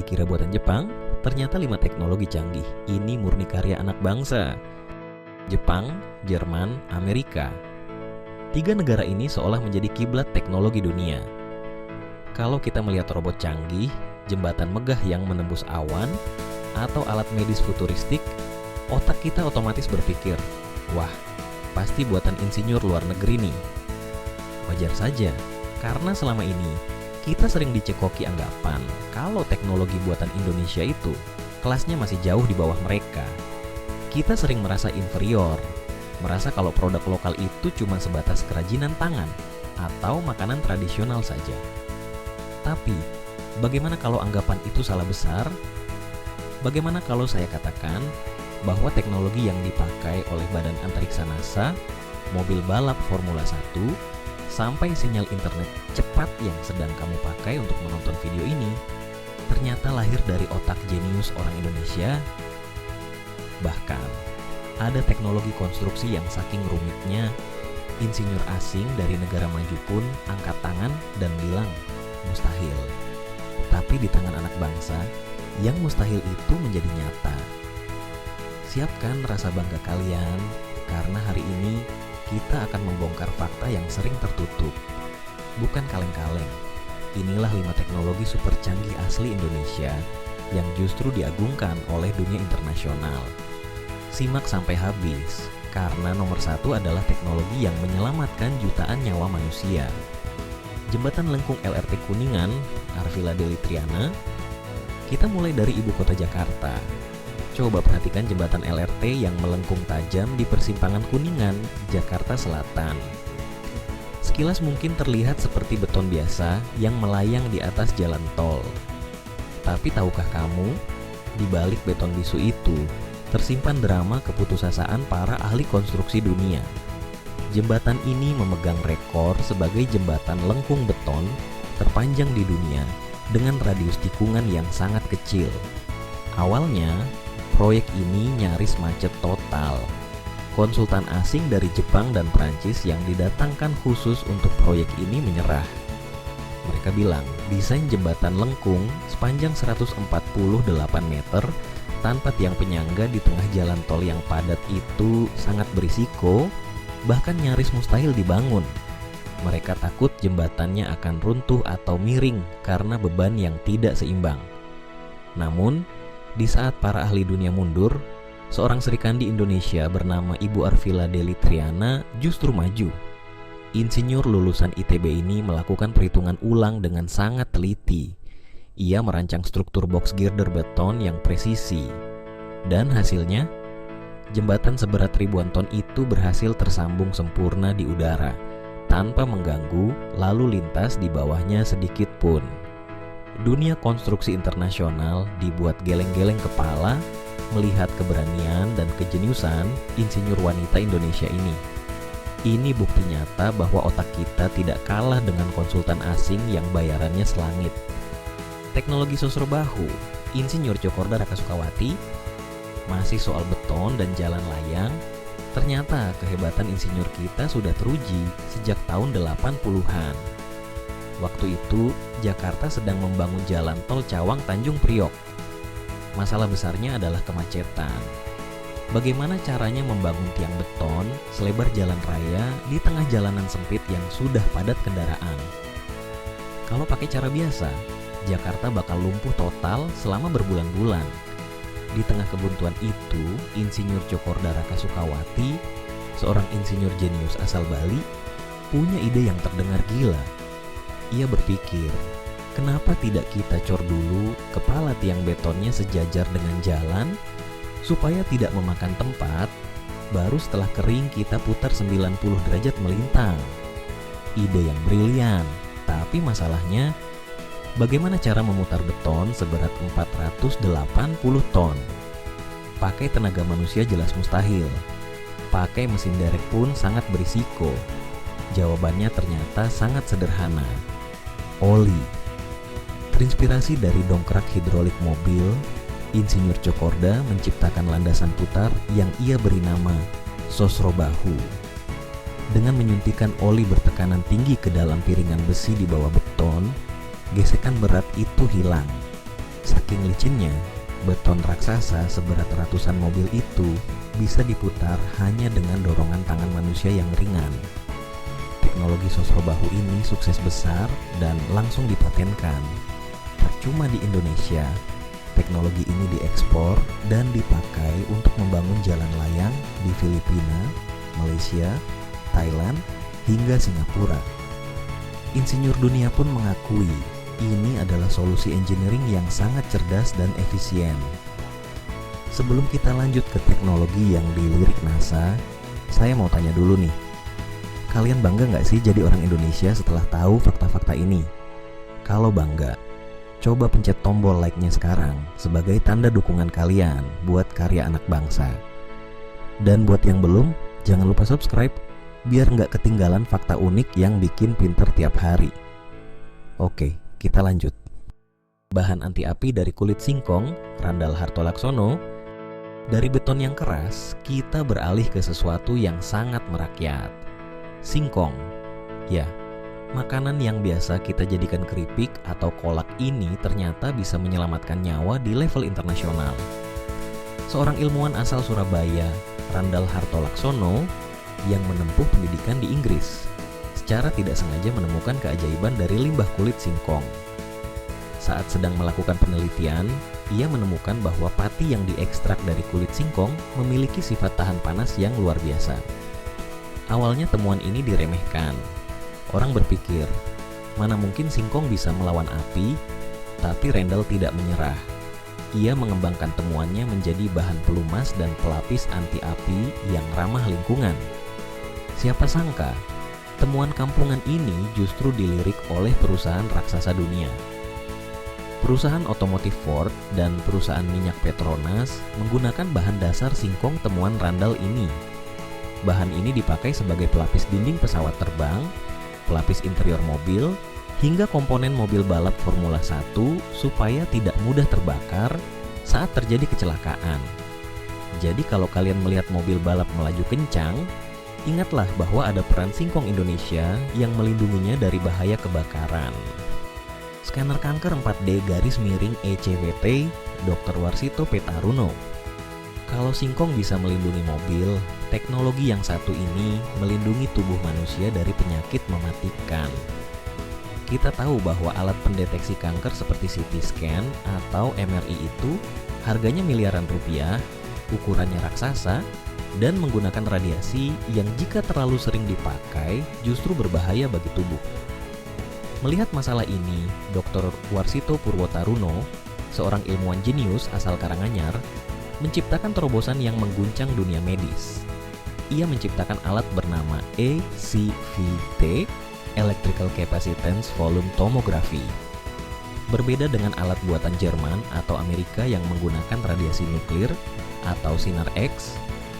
dikira buatan Jepang, ternyata 5 teknologi canggih. Ini murni karya anak bangsa. Jepang, Jerman, Amerika. 3 negara ini seolah menjadi kiblat teknologi dunia. Kalau kita melihat robot canggih, jembatan megah yang menembus awan, atau alat medis futuristik, otak kita otomatis berpikir, wah, pasti buatan insinyur luar negeri nih. Wajar saja, karena selama ini kita sering dicekoki anggapan kalau teknologi buatan Indonesia itu kelasnya masih jauh di bawah mereka. Kita sering merasa inferior, merasa kalau produk lokal itu cuma sebatas kerajinan tangan atau makanan tradisional saja. Tapi, bagaimana kalau anggapan itu salah besar? Bagaimana kalau saya katakan bahwa teknologi yang dipakai oleh Badan Antariksa NASA, mobil balap Formula 1, sampai sinyal internet cepat yang sedang kamu pakai untuk menonton video ini ternyata lahir dari otak jenius orang Indonesia? Bahkan, ada teknologi konstruksi yang saking rumitnya, insinyur asing dari negara maju pun angkat tangan dan bilang, mustahil. Tapi di tangan anak bangsa, yang mustahil itu menjadi nyata. Siapkan rasa bangga kalian, karena hari ini kita akan membongkar fakta yang sering tertutup. Bukan kaleng-kaleng. Inilah 5 teknologi super canggih asli Indonesia yang justru diagungkan oleh dunia internasional. Simak sampai habis, karena nomor 1 adalah teknologi yang menyelamatkan jutaan nyawa manusia. Jembatan Lengkung LRT Kuningan, Arvila Deli Triana. Kita mulai dari ibu kota Jakarta. Coba perhatikan jembatan LRT yang melengkung tajam di persimpangan Kuningan, Jakarta Selatan. Sekilas mungkin terlihat seperti beton biasa yang melayang di atas jalan tol. Tapi tahukah kamu, di balik beton bisu itu tersimpan drama keputusasaan para ahli konstruksi dunia. Jembatan ini memegang rekor sebagai jembatan lengkung beton terpanjang di dunia dengan radius tikungan yang sangat kecil. Awalnya, proyek ini nyaris macet total. Konsultan asing dari Jepang dan Prancis yang didatangkan khusus untuk proyek ini menyerah. Mereka bilang, desain jembatan lengkung sepanjang 148 meter tanpa tiang penyangga di tengah jalan tol yang padat itu sangat berisiko, bahkan nyaris mustahil dibangun. Mereka takut jembatannya akan runtuh atau miring karena beban yang tidak seimbang. Namun, di saat para ahli dunia mundur, seorang Serikandi Indonesia bernama Ibu Arvila Deli Triana justru maju. Insinyur lulusan ITB ini melakukan perhitungan ulang dengan sangat teliti. Ia merancang struktur box girder beton yang presisi. Dan hasilnya, jembatan seberat ribuan ton itu berhasil tersambung sempurna di udara, tanpa mengganggu lalu lintas di bawahnya sedikit pun. Dunia konstruksi internasional dibuat geleng-geleng kepala melihat keberanian dan kejeniusan insinyur wanita Indonesia ini. Ini bukti nyata bahwa otak kita tidak kalah dengan konsultan asing yang bayarannya selangit. Teknologi Sosrobahu, Insinyur Cokorda Rakasukawati, masih soal beton dan jalan layang. Ternyata kehebatan insinyur kita sudah teruji sejak tahun 80-an. Waktu itu, Jakarta sedang membangun jalan tol Cawang Tanjung Priok. Masalah besarnya adalah kemacetan. Bagaimana caranya membangun tiang beton selebar jalan raya di tengah jalanan sempit yang sudah padat kendaraan? Kalau pakai cara biasa, Jakarta bakal lumpuh total selama berbulan-bulan. Di tengah kebuntuan itu, Insinyur Cokorda Rakasukawati, seorang insinyur jenius asal Bali, punya ide yang terdengar gila. Ia berpikir, kenapa tidak kita cor dulu kepala tiang betonnya sejajar dengan jalan supaya tidak memakan tempat, baru setelah kering kita putar 90 derajat melintang. Ide yang brilian, tapi masalahnya bagaimana cara memutar beton seberat 480 ton? Pakai tenaga manusia jelas mustahil. Pakai mesin derek pun sangat berisiko. Jawabannya ternyata sangat sederhana. Oli. Terinspirasi dari dongkrak hidrolik mobil, Insinyur Cokorda menciptakan landasan putar yang ia beri nama Sosrobahu. Dengan menyuntikkan oli bertekanan tinggi ke dalam piringan besi di bawah beton, gesekan berat itu hilang. Saking licinnya, beton raksasa seberat ratusan mobil itu bisa diputar hanya dengan dorongan tangan manusia yang ringan. Teknologi sosro bahu ini sukses besar dan langsung dipatenkan. Tak cuma di Indonesia, teknologi ini diekspor dan dipakai untuk membangun jalan layang di Filipina, Malaysia, Thailand, hingga Singapura. Insinyur dunia pun mengakui ini adalah solusi engineering yang sangat cerdas dan efisien. Sebelum kita lanjut ke teknologi yang dilirik NASA, saya mau tanya dulu nih. Kalian bangga nggak sih jadi orang Indonesia setelah tahu fakta-fakta ini? Kalau bangga, coba pencet tombol like-nya sekarang sebagai tanda dukungan kalian buat karya anak bangsa. Dan buat yang belum, jangan lupa subscribe biar nggak ketinggalan fakta unik yang bikin pinter tiap hari. Oke, kita lanjut. Bahan anti api dari kulit singkong, Randall Hartolaksono. Dari beton yang keras, kita beralih ke sesuatu yang sangat merakyat. Singkong. Ya, makanan yang biasa kita jadikan keripik atau kolak ini ternyata bisa menyelamatkan nyawa di level internasional. Seorang ilmuwan asal Surabaya, Randall Hartolaksono, yang menempuh pendidikan di Inggris, secara tidak sengaja menemukan keajaiban dari limbah kulit singkong. Saat sedang melakukan penelitian, ia menemukan bahwa pati yang diekstrak dari kulit singkong memiliki sifat tahan panas yang luar biasa. Awalnya temuan ini diremehkan. Orang berpikir, mana mungkin singkong bisa melawan api, tapi Randall tidak menyerah. Ia mengembangkan temuannya menjadi bahan pelumas dan pelapis anti api yang ramah lingkungan. Siapa sangka, temuan kampungan ini justru dilirik oleh perusahaan raksasa dunia. Perusahaan otomotif Ford dan perusahaan minyak Petronas menggunakan bahan dasar singkong temuan Randall ini. Bahan ini dipakai sebagai pelapis dinding pesawat terbang, pelapis interior mobil, hingga komponen mobil balap Formula 1 supaya tidak mudah terbakar saat terjadi kecelakaan. Jadi kalau kalian melihat mobil balap melaju kencang, ingatlah bahwa ada peran singkong Indonesia yang melindunginya dari bahaya kebakaran. Scanner kanker 4D _ECWT, Dr. Warsito Petaruno. Kalau singkong bisa melindungi mobil, teknologi yang satu ini melindungi tubuh manusia dari penyakit mematikan. Kita tahu bahwa alat pendeteksi kanker seperti CT scan atau MRI itu harganya miliaran rupiah, ukurannya raksasa, dan menggunakan radiasi yang jika terlalu sering dipakai justru berbahaya bagi tubuh. Melihat masalah ini, Dr. Warsito Purwotaruno, seorang ilmuwan jenius asal Karanganyar, menciptakan terobosan yang mengguncang dunia medis. Ia menciptakan alat bernama ECVT, Electrical Capacitance Volume Tomography. Berbeda dengan alat buatan Jerman atau Amerika yang menggunakan radiasi nuklir atau sinar X,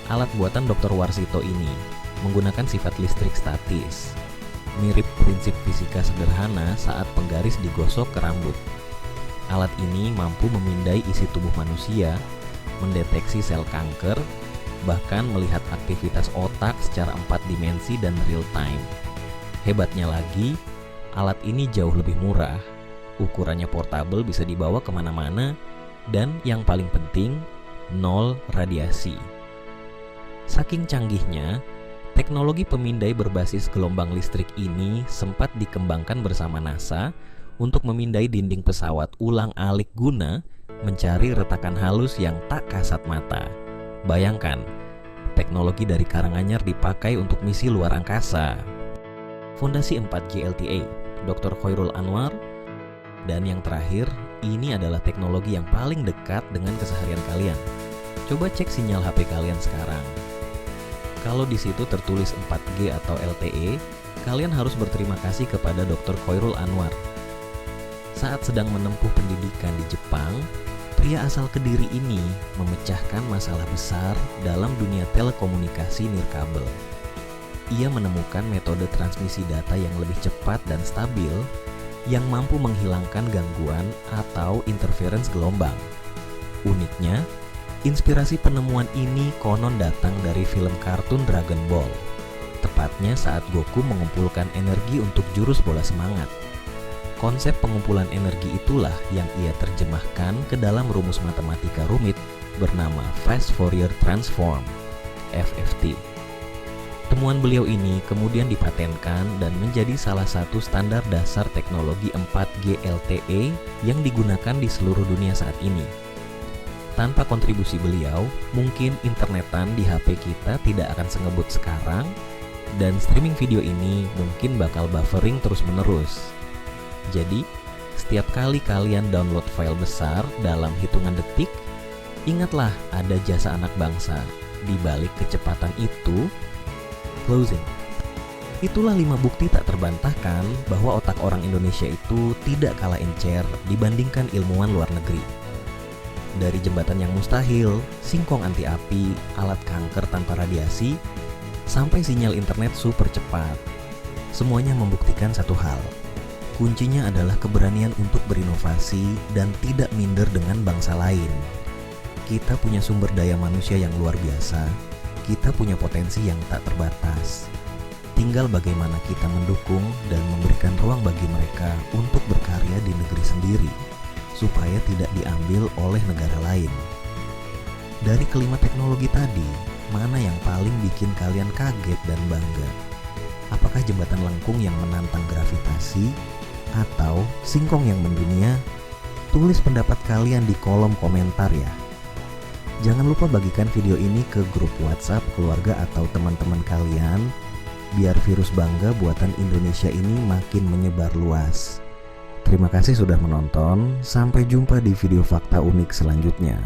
alat buatan Dr. Warsito ini menggunakan sifat listrik statis. Mirip prinsip fisika sederhana saat penggaris digosok ke rambut. Alat ini mampu memindai isi tubuh manusia, mendeteksi sel kanker, bahkan melihat aktivitas otak secara 4 dimensi dan real time. Hebatnya lagi, alat ini jauh lebih murah, ukurannya portabel bisa dibawa kemana-mana, dan yang paling penting, nol radiasi. Saking canggihnya, teknologi pemindai berbasis gelombang listrik ini sempat dikembangkan bersama NASA untuk memindai dinding pesawat ulang-alik guna mencari retakan halus yang tak kasat mata. Bayangkan, teknologi dari Karanganyar dipakai untuk misi luar angkasa. Fondasi 4G LTE, Dr. Khairul Anwar. Dan yang terakhir, ini adalah teknologi yang paling dekat dengan keseharian kalian. Coba cek sinyal HP kalian sekarang. Kalau di situ tertulis 4G atau LTE, kalian harus berterima kasih kepada Dr. Khairul Anwar. Saat sedang menempuh pendidikan di Jepang, pria asal Kediri ini memecahkan masalah besar dalam dunia telekomunikasi nirkabel. Ia menemukan metode transmisi data yang lebih cepat dan stabil yang mampu menghilangkan gangguan atau interference gelombang. Uniknya, inspirasi penemuan ini konon datang dari film kartun Dragon Ball. Tepatnya saat Goku mengumpulkan energi untuk jurus bola semangat. Konsep pengumpulan energi itulah yang ia terjemahkan ke dalam rumus matematika rumit bernama Fast Fourier Transform, FFT. Temuan beliau ini kemudian dipatenkan dan menjadi salah satu standar dasar teknologi 4G LTE yang digunakan di seluruh dunia saat ini. Tanpa kontribusi beliau, mungkin internetan di HP kita tidak akan sengebut sekarang, dan streaming video ini mungkin bakal buffering terus-menerus. Jadi, setiap kali kalian download file besar dalam hitungan detik, ingatlah ada jasa anak bangsa di balik kecepatan itu. Closing. Itulah 5 bukti tak terbantahkan bahwa otak orang Indonesia itu tidak kalah encer dibandingkan ilmuwan luar negeri. Dari jembatan yang mustahil, singkong anti api, alat kanker tanpa radiasi, sampai sinyal internet super cepat. Semuanya membuktikan satu hal. Kuncinya adalah keberanian untuk berinovasi dan tidak minder dengan bangsa lain. Kita punya sumber daya manusia yang luar biasa. Kita punya potensi yang tak terbatas. Tinggal bagaimana kita mendukung dan memberikan ruang bagi mereka untuk berkarya di negeri sendiri, supaya tidak diambil oleh negara lain. Dari kelima teknologi tadi, mana yang paling bikin kalian kaget dan bangga? Apakah jembatan lengkung yang menantang gravitasi? Atau singkong yang mendunia? Tulis pendapat kalian di kolom komentar ya. Jangan lupa bagikan video ini ke grup WhatsApp keluarga atau teman-teman kalian, biar virus bangga buatan Indonesia ini makin menyebar luas. Terima kasih sudah menonton, sampai jumpa di video fakta unik selanjutnya.